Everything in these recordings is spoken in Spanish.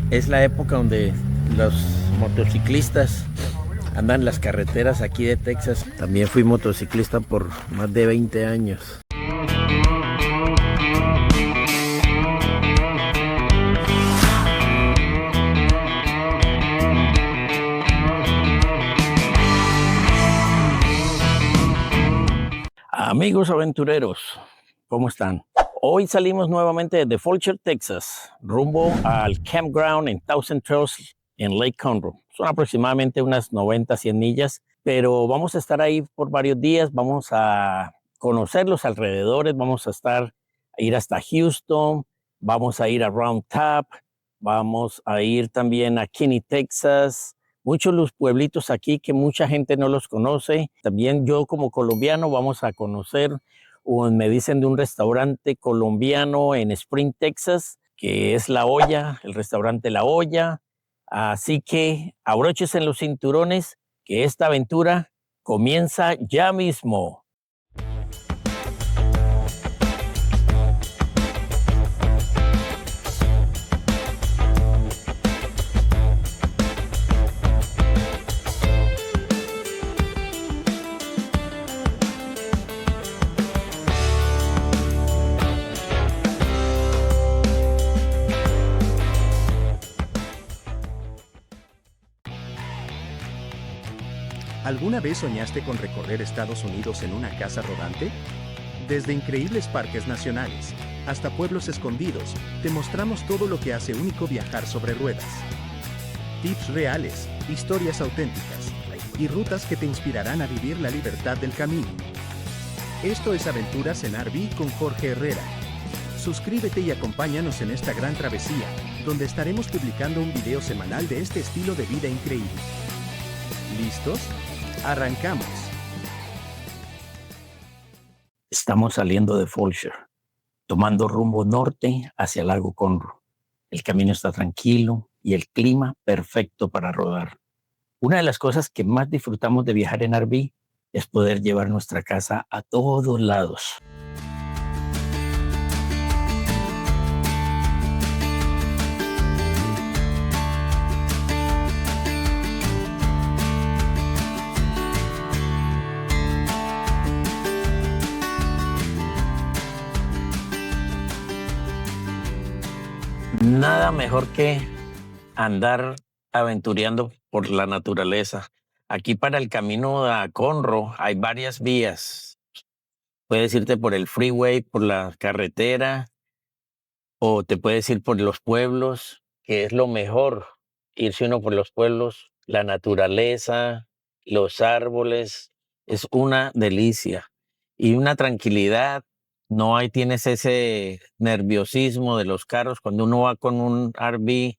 Es la época donde los motociclistas andan en las carreteras aquí de Texas. También fui motociclista por más de 20 años. Amigos aventureros, ¿cómo están? Hoy salimos nuevamente de Fulcher, Texas, rumbo al campground en Thousand Trails en Lake Conroe. Son aproximadamente unas 90-100 millas, pero vamos a estar ahí por varios días. Vamos a conocer los alrededores, vamos a ir hasta Houston, vamos a ir a Round Top, vamos a ir también a Kinney, Texas. Muchos los pueblitos aquí que mucha gente no los conoce. También yo como colombiano vamos a conocer, o me dicen de un restaurante colombiano en Spring, Texas, que es La Olla, el restaurante La Olla. Así que abróchense en los cinturones, que esta aventura comienza ya mismo. ¿Alguna vez soñaste con recorrer Estados Unidos en una casa rodante? Desde increíbles parques nacionales hasta pueblos escondidos, te mostramos todo lo que hace único viajar sobre ruedas. Tips reales, historias auténticas y rutas que te inspirarán a vivir la libertad del camino. Esto es Aventuras en RV con Jorge Herrera. Suscríbete y acompáñanos en esta gran travesía, donde estaremos publicando un video semanal de este estilo de vida increíble. ¿Listos? ¡Arrancamos! Estamos saliendo de Fulcher, tomando rumbo norte hacia el lago Conroe. El camino está tranquilo y el clima perfecto para rodar. Una de las cosas que más disfrutamos de viajar en RV es poder llevar nuestra casa a todos lados. Nada mejor que andar aventureando por la naturaleza. Aquí para el camino a Conroe hay varias vías. Puedes irte por el freeway, por la carretera, o te puedes ir por los pueblos, que es lo mejor, irse uno por los pueblos, la naturaleza, los árboles, es una delicia y una tranquilidad. No hay, tienes ese nerviosismo de los carros cuando uno va con un RV,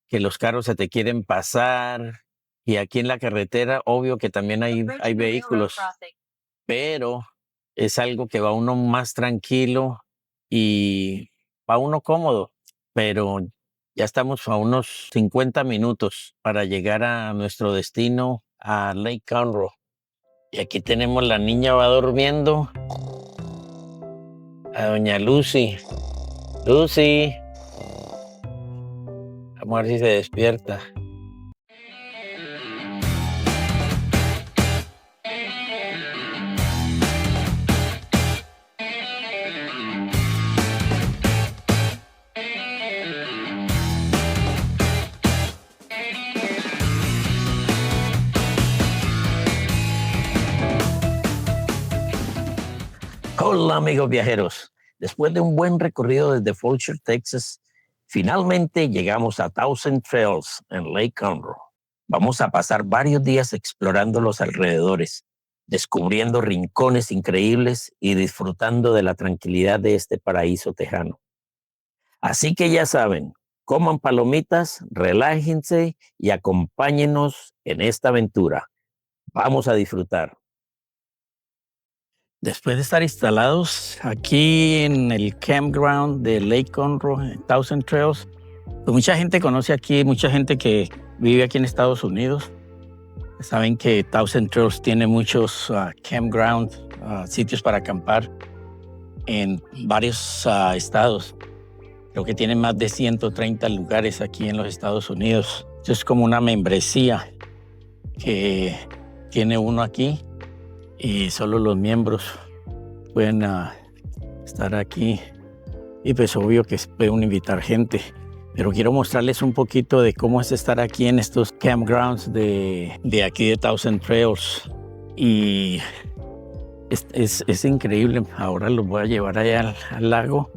que los carros se te quieren pasar. Y aquí en la carretera, obvio que también hay vehículos, pero es algo que va uno más tranquilo y va uno cómodo. Pero ya estamos a unos 50 minutos para llegar a nuestro destino, a Lake Conroe. Y aquí tenemos la niña va durmiendo, a doña Lucy. Lucy, vamos a ver si se despierta. Hola amigos viajeros, después de un buen recorrido desde Fulcher, Texas, finalmente llegamos a Thousand Trails en Lake Conroe. Vamos a pasar varios días explorando los alrededores, descubriendo rincones increíbles y disfrutando de la tranquilidad de este paraíso tejano. Así que ya saben, coman palomitas, relájense y acompáñenos en esta aventura. Vamos a disfrutar. Después de estar instalados aquí en el campground de Lake Conroe, en Thousand Trails, pues mucha gente conoce aquí, mucha gente que vive aquí en Estados Unidos. Saben que Thousand Trails tiene muchos campgrounds, sitios para acampar en varios estados. Creo que tiene más de 130 lugares aquí en los Estados Unidos. Esto es como una membresía que tiene uno aquí y solo los miembros pueden estar aquí. Y pues obvio que pueden invitar gente. Pero quiero mostrarles un poquito de cómo es estar aquí en estos campgrounds de aquí de Thousand Trails. Y es increíble. Ahora los voy a llevar allá al lago,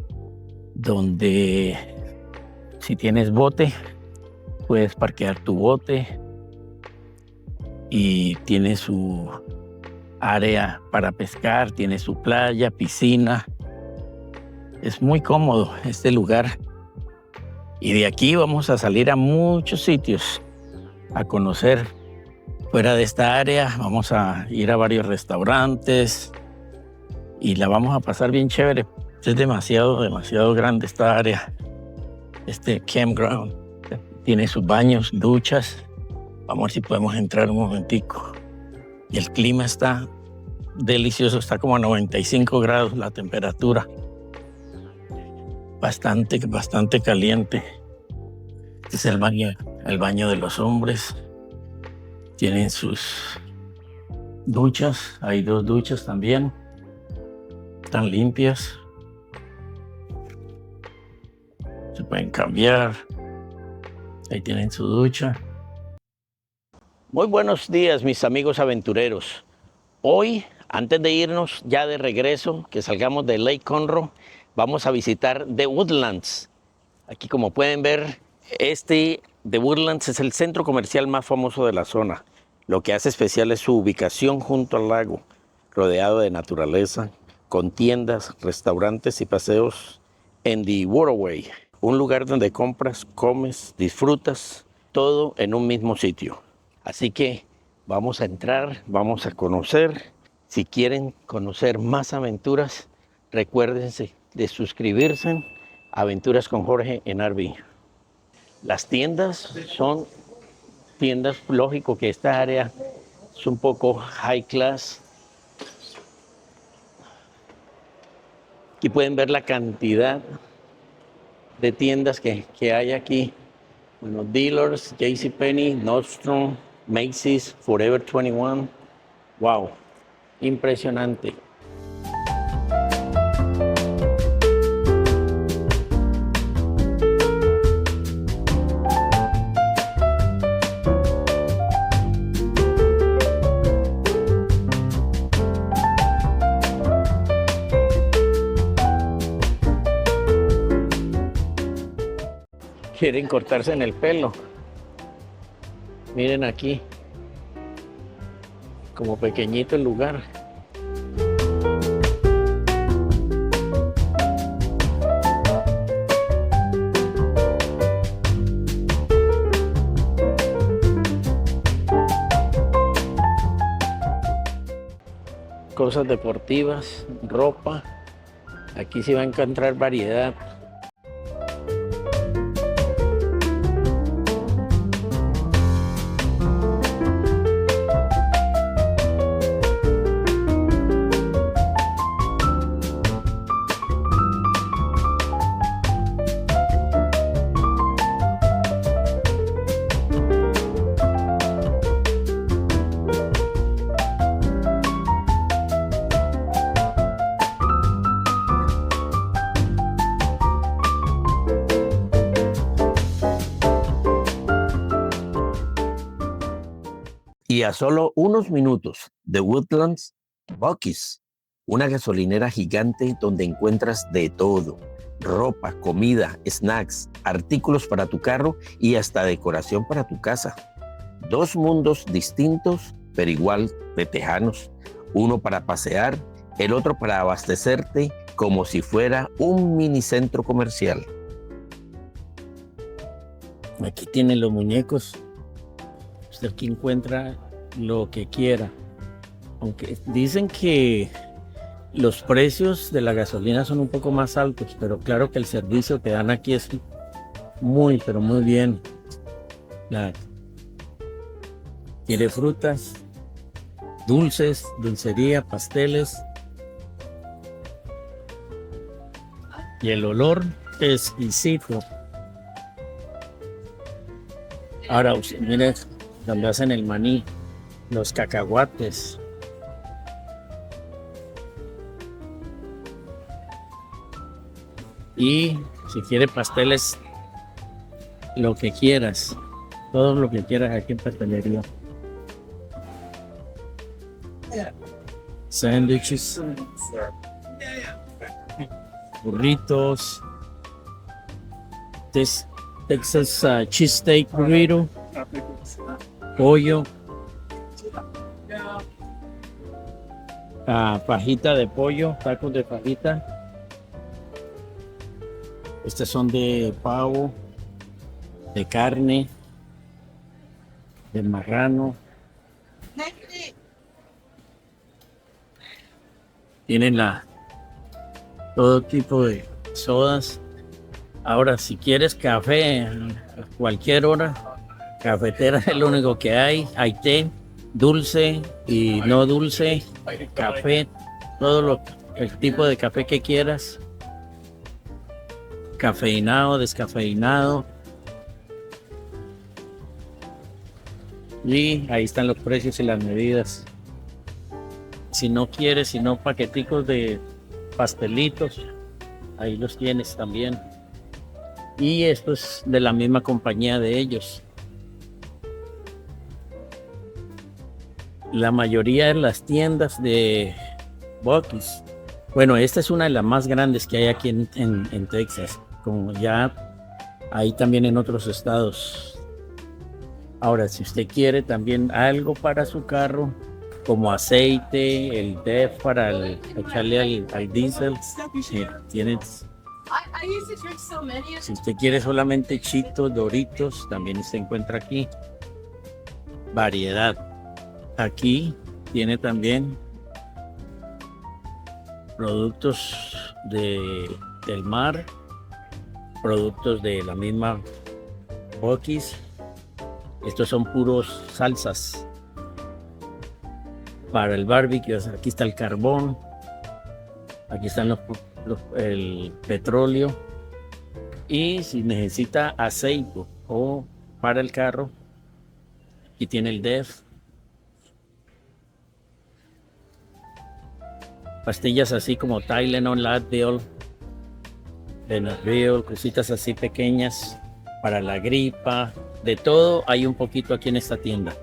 donde si tienes bote, puedes parquear tu bote y tiene su área para pescar, tiene su playa, piscina. Es muy cómodo este lugar. Y de aquí vamos a salir a muchos sitios a conocer fuera de esta área. Vamos a ir a varios restaurantes y la vamos a pasar bien chévere. Es demasiado grande esta área, este campground. Tiene sus baños, duchas. Vamos a ver si podemos entrar un momentico. Y el clima está delicioso, está como a 95 grados la temperatura. Bastante caliente. Este es el baño de los hombres. Tienen sus duchas, hay 2 duchas también. Están limpias. Se pueden cambiar. Ahí tienen su ducha. Muy buenos días, mis amigos aventureros. Hoy, antes de irnos ya de regreso, que salgamos de Lake Conroe, vamos a visitar The Woodlands. Aquí, como pueden ver, The Woodlands es el centro comercial más famoso de la zona. Lo que hace especial es su ubicación junto al lago, rodeado de naturaleza, con tiendas, restaurantes y paseos en The Waterway, un lugar donde compras, comes, disfrutas, todo en un mismo sitio. Así que vamos a entrar, vamos a conocer. Si quieren conocer más aventuras, recuérdense de suscribirse a Aventuras con Jorge en RV. Las tiendas son tiendas, lógico que esta área es un poco high class. Aquí pueden ver la cantidad de tiendas que hay aquí. Bueno, Dealers, JCPenney, Nordstrom, Macy's, Forever 21. Wow, impresionante. Quieren cortarse en el pelo. Miren aquí, como pequeñito el lugar. Cosas deportivas, ropa. Aquí sí va a encontrar variedad. Y a solo unos minutos de Woodlands, Buc-ee's, una gasolinera gigante donde encuentras de todo: ropa, comida, snacks, artículos para tu carro y hasta decoración para tu casa. 2 mundos distintos, pero igual de tejanos. Uno para pasear, el otro para abastecerte, como si fuera un mini centro comercial. Aquí tienen los muñecos. Usted aquí encuentra lo que quiera. Aunque dicen que los precios de la gasolina son un poco más altos, pero claro que el servicio que dan aquí es muy, pero muy bien. Tiene frutas, dulces, dulcería, pasteles. Y el olor exquisito. Ahora, miren donde hacen el maní, los cacahuates. Y si quiere pasteles, lo que quieras, todo lo que quieras aquí en pastelería. Sándwiches, burritos, Texas cheesesteak burrito, pollo, fajita de pollo, tacos de fajita. Estos son de pavo, de carne, de marrano. Tienen todo tipo de sodas. Ahora, si quieres café a cualquier hora, cafetera es lo único que hay. Hay té, dulce y no dulce, café, el tipo de café que quieras. Cafeinado, descafeinado. Y ahí están los precios y las medidas. Si no quieres, sino paqueticos de pastelitos, ahí los tienes también. Y esto es de la misma compañía de ellos. La mayoría de las tiendas de Buc-ee's, bueno, esta es una de las más grandes que hay aquí en Texas, como ya hay también en otros estados. Ahora, si usted quiere también algo para su carro, como aceite, el DEF para echarle al diésel, tienes. Si usted quiere solamente Cheetos, Doritos, también se encuentra aquí. Variedad. Aquí tiene también productos del mar, productos de la misma Buc-ee's. Estos son puros salsas para el barbecue. Aquí está el carbón, aquí están el petróleo, y si necesita aceite o para el carro, aquí tiene el DEF. Pastillas así como Tylenol, Advil, Benadryl, cositas así pequeñas para la gripa. De todo hay un poquito aquí en esta tienda.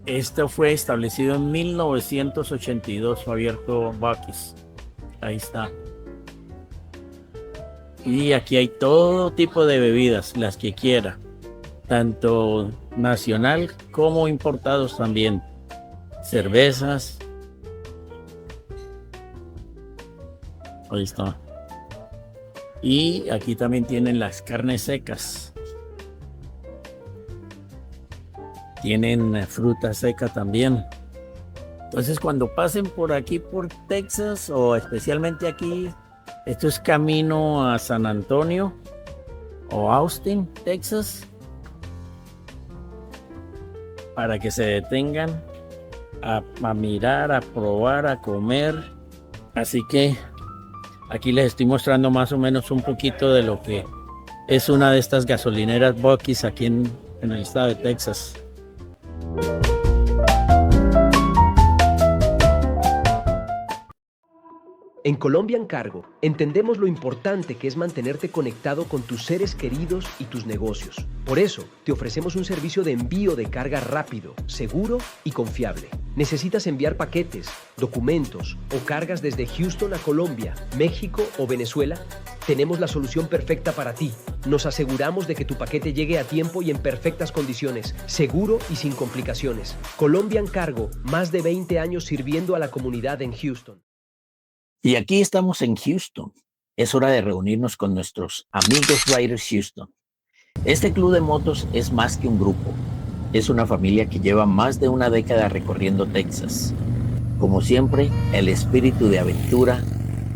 Esto fue establecido en 1982, fue abierto Buc-ee's. Ahí está. Y aquí hay todo tipo de bebidas, las que quiera, tanto nacional como importados también. Cervezas. Ahí está. Y aquí también tienen las carnes secas. Tienen fruta seca también. Entonces, cuando pasen por aquí, por Texas, o especialmente aquí, esto es camino a San Antonio o Austin, Texas, para que se detengan a mirar, a probar, a comer. Así que aquí les estoy mostrando más o menos un poquito de lo que es una de estas gasolineras Buc-ee's aquí en el estado de Texas. En Colombian Cargo entendemos lo importante que es mantenerte conectado con tus seres queridos y tus negocios. Por eso, te ofrecemos un servicio de envío de carga rápido, seguro y confiable. ¿Necesitas enviar paquetes, documentos o cargas desde Houston a Colombia, México o Venezuela? Tenemos la solución perfecta para ti. Nos aseguramos de que tu paquete llegue a tiempo y en perfectas condiciones, seguro y sin complicaciones. Colombian Cargo, más de 20 años sirviendo a la comunidad en Houston. Y aquí estamos en Houston. Es hora de reunirnos con nuestros amigos Riders Houston. Este club de motos es más que un grupo. Es una familia que lleva más de una década recorriendo Texas. Como siempre, el espíritu de aventura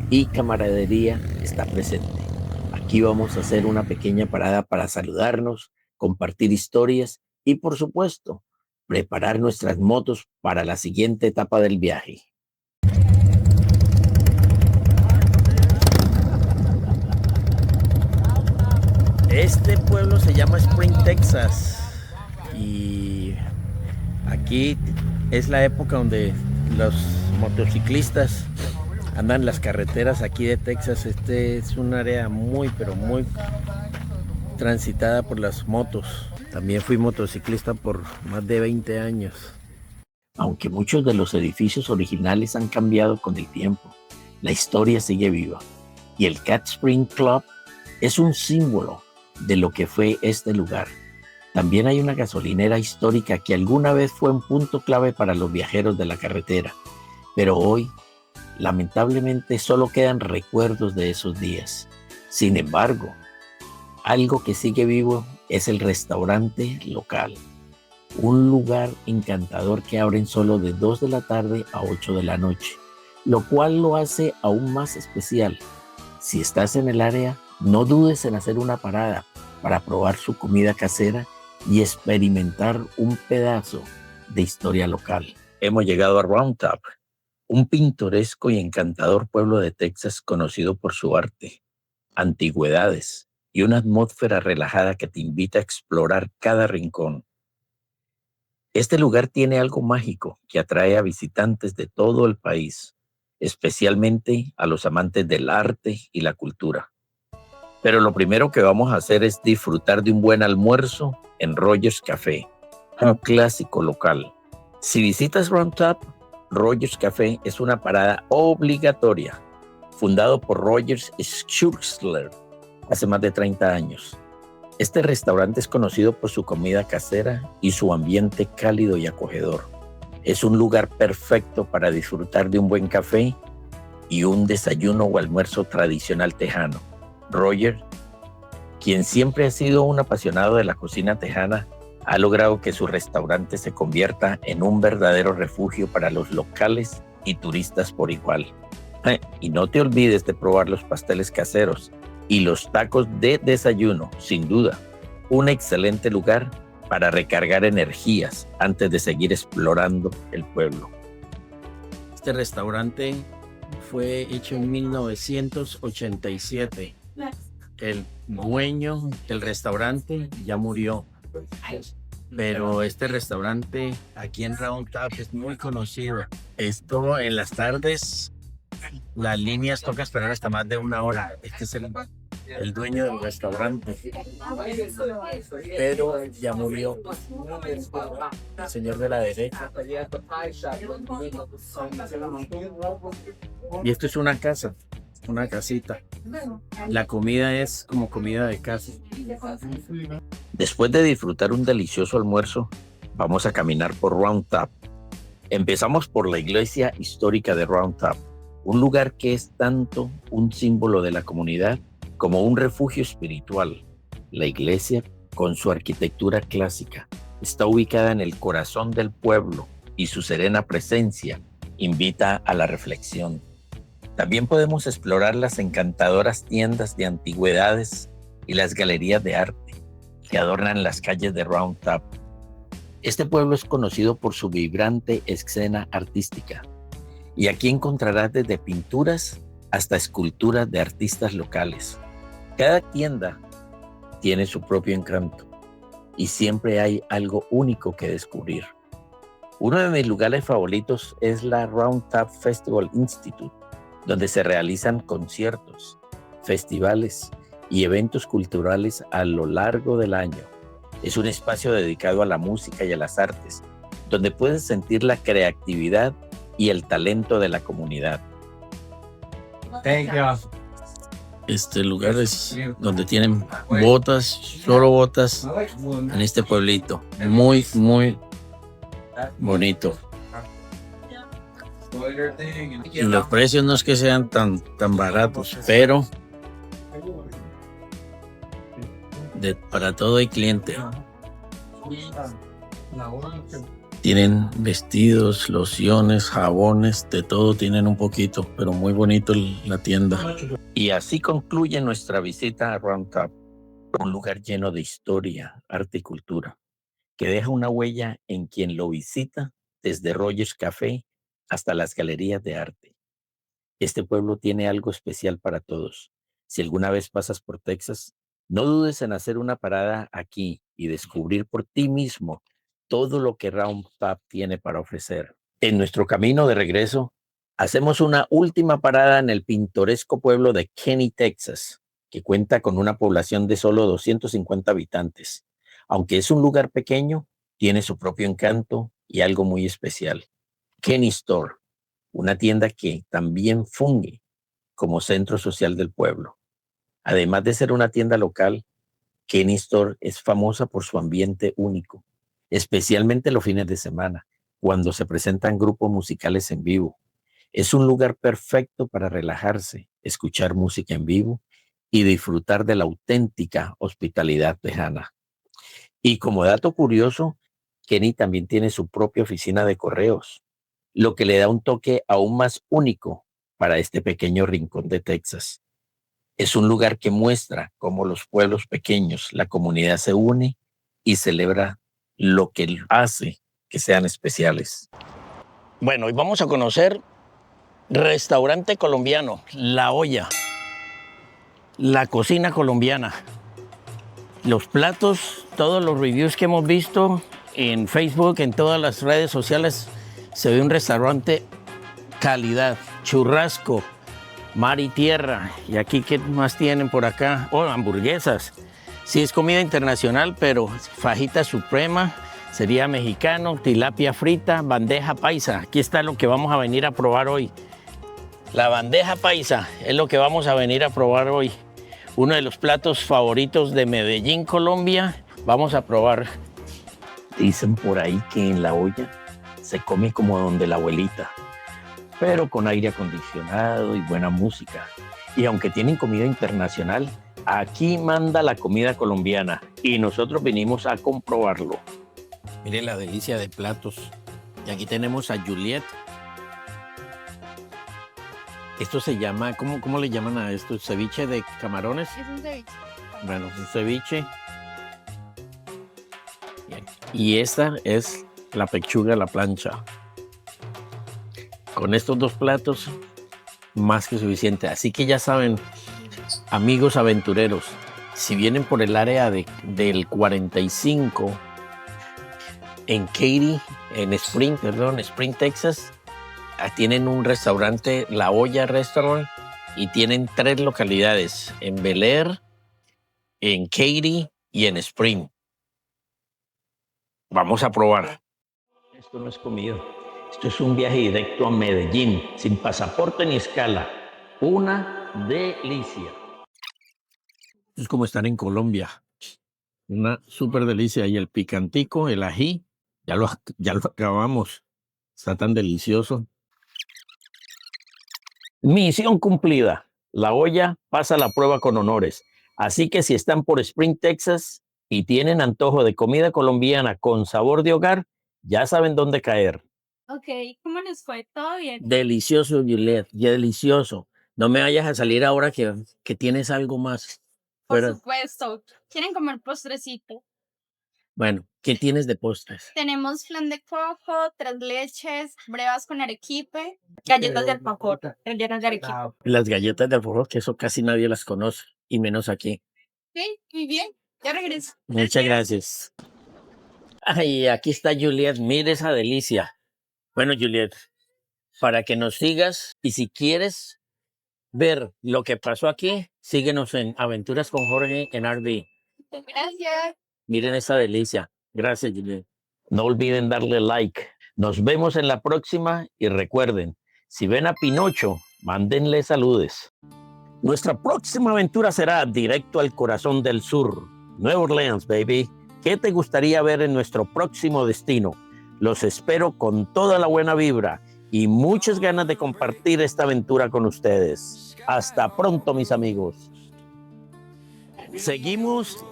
y camaradería está presente. Aquí vamos a hacer una pequeña parada para saludarnos, compartir historias y, por supuesto, preparar nuestras motos para la siguiente etapa del viaje. Este pueblo se llama Spring, Texas. Y aquí es la época donde los motociclistas andan en las carreteras aquí de Texas. Este es un área muy, pero muy transitada por las motos. También fui motociclista por más de 20 años. Aunque muchos de los edificios originales han cambiado con el tiempo, la historia sigue viva. Y el Cat Spring Club es un símbolo de lo que fue este lugar. También hay una gasolinera histórica que alguna vez fue un punto clave para los viajeros de la carretera, pero hoy, lamentablemente, solo quedan recuerdos de esos días. Sin embargo, algo que sigue vivo es el restaurante local, un lugar encantador que abren solo de 2 de la tarde a 8 de la noche, lo cual lo hace aún más especial. Si estás en el área, no dudes en hacer una parada para probar su comida casera y experimentar un pedazo de historia local. Hemos llegado a Round Top, un pintoresco y encantador pueblo de Texas conocido por su arte, antigüedades y una atmósfera relajada que te invita a explorar cada rincón. Este lugar tiene algo mágico que atrae a visitantes de todo el país, especialmente a los amantes del arte y la cultura. Pero lo primero que vamos a hacer es disfrutar de un buen almuerzo en Rogers Café, un clásico local. Si visitas Round Top, Rogers Café es una parada obligatoria, fundado por Rogers Schurzler hace más de 30 años. Este restaurante es conocido por su comida casera y su ambiente cálido y acogedor. Es un lugar perfecto para disfrutar de un buen café y un desayuno o almuerzo tradicional tejano. Roger, quien siempre ha sido un apasionado de la cocina tejana, ha logrado que su restaurante se convierta en un verdadero refugio para los locales y turistas por igual. Y no te olvides de probar los pasteles caseros y los tacos de desayuno, sin duda. Un excelente lugar para recargar energías antes de seguir explorando el pueblo. Este restaurante fue hecho en 1987. El dueño del restaurante ya murió, pero este restaurante aquí en Round Top es muy conocido. Esto en las tardes, las líneas toca esperar hasta más de 1 hora. Este es el dueño del restaurante, pero ya murió. El señor de la derecha. Y esto es una casa, una casita. La comida es como comida de casa. Después de disfrutar un delicioso almuerzo, vamos a caminar por Round Top. Empezamos por la iglesia histórica de Round Top, un lugar que es tanto un símbolo de la comunidad como un refugio espiritual. La iglesia, con su arquitectura clásica, está ubicada en el corazón del pueblo y su serena presencia invita a la reflexión. También podemos explorar las encantadoras tiendas de antigüedades y las galerías de arte que adornan las calles de Round Top. Este pueblo es conocido por su vibrante escena artística y aquí encontrarás desde pinturas hasta esculturas de artistas locales. Cada tienda tiene su propio encanto y siempre hay algo único que descubrir. Uno de mis lugares favoritos es la Round Top Festival Institute, donde se realizan conciertos, festivales y eventos culturales a lo largo del año. Es un espacio dedicado a la música y a las artes, donde puedes sentir la creatividad y el talento de la comunidad. Este lugar es donde tienen botas, solo botas, en este pueblito. Muy, muy bonito. Y los precios no es que sean tan baratos, pero para todo hay cliente. Tienen vestidos, lociones, jabones, de todo tienen un poquito, pero muy bonito la tienda. Y así concluye nuestra visita a Round Top, un lugar lleno de historia, arte y cultura, que deja una huella en quien lo visita, desde Rogers Café hasta las galerías de arte. Este pueblo tiene algo especial para todos. Si alguna vez pasas por Texas, No dudes en hacer una parada aquí y descubrir por ti mismo todo lo que Round Top tiene para ofrecer. En nuestro camino de regreso, hacemos una última parada en el pintoresco pueblo de Kenny, Texas, que cuenta con una población de solo 250 habitantes. Aunque es un lugar pequeño, tiene su propio encanto y algo muy especial. Kenny Store, una tienda que también funge como centro social del pueblo. Además de ser una tienda local, Kenny Store es famosa por su ambiente único, especialmente los fines de semana, cuando se presentan grupos musicales en vivo. Es un lugar perfecto para relajarse, escuchar música en vivo y disfrutar de la auténtica hospitalidad tejana. Y como dato curioso, Kenny también tiene su propia oficina de correos, lo que le da un toque aún más único para este pequeño rincón de Texas. Es un lugar que muestra cómo los pueblos pequeños, la comunidad se une y celebra lo que hace que sean especiales. Bueno, hoy vamos a conocer restaurante colombiano, La Olla, la cocina colombiana. Los platos, todos los reviews que hemos visto en Facebook, en todas las redes sociales, se ve un restaurante calidad, churrasco, mar y tierra. Y aquí, ¿qué más tienen por acá? Oh, hamburguesas. Sí, es comida internacional, pero fajita suprema, sería mexicano, tilapia frita, bandeja paisa. Aquí está lo que vamos a venir a probar hoy. La bandeja paisa es lo que vamos a venir a probar hoy. Uno de los platos favoritos de Medellín, Colombia. Vamos a probar. Dicen por ahí que en La Olla se come como donde la abuelita, pero con aire acondicionado y buena música. Y aunque tienen comida internacional, aquí manda la comida colombiana y nosotros vinimos a comprobarlo. Miren la delicia de platos. Y aquí tenemos a Juliet. Esto se llama, ¿cómo le llaman a esto? ¿Ceviche de camarones? Es un ceviche. Bueno, es un ceviche. Bien. Y esta es la pechuga a la plancha. Con estos dos platos, más que suficiente. Así que ya saben, amigos aventureros, si vienen por el área del 45, en Katy, en Spring, Texas, tienen un restaurante, La Olla Restaurant, y tienen 3 localidades, en Bel Air, en Katy y en Spring. Vamos a probar. Esto no es comida. Esto es un viaje directo a Medellín, sin pasaporte ni escala. Una delicia. Es como estar en Colombia. Una súper delicia. Y el picantico, el ají, ya lo acabamos. Está tan delicioso. Misión cumplida. La Olla pasa la prueba con honores. Así que si están por Spring, Texas, y tienen antojo de comida colombiana con sabor de hogar, ya saben dónde caer. Ok, ¿cómo les fue? ¿Todo bien? Delicioso, Juliet, ya delicioso. No me vayas a salir ahora que tienes algo más. Por Pero, supuesto. ¿Quieren comer postrecito? bueno, ¿qué tienes de postres? Tenemos flan de coco, 3 leches, brevas con arequipe, galletas de alfajor, rellenas de arequipe. Las galletas de alfajor, que eso casi nadie las conoce, y menos aquí. Ok, muy bien. Ya regreso. Muchas gracias. Ay, aquí está Juliet, mire esa delicia. Bueno, Juliet, para que nos sigas, y si quieres ver lo que pasó aquí, síguenos en Aventuras con Jorge en RV. Gracias. Miren esa delicia. Gracias, Juliet. No olviden darle like. Nos vemos en la próxima y recuerden, si ven a Pinocho, mándenle saludes. Nuestra próxima aventura será directo al corazón del sur, Nueva Orleans, baby. ¿Qué te gustaría ver en nuestro próximo destino? Los espero con toda la buena vibra y muchas ganas de compartir esta aventura con ustedes. Hasta pronto, mis amigos. Seguimos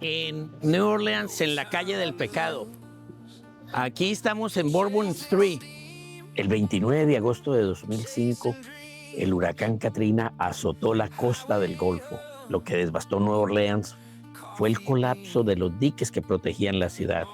en New Orleans, en la calle del pecado. Aquí estamos en Bourbon Street. El 29 de agosto de 2005, el huracán Katrina azotó la costa del Golfo. Lo que devastó Nueva Orleans fue el colapso de los diques que protegían la ciudad.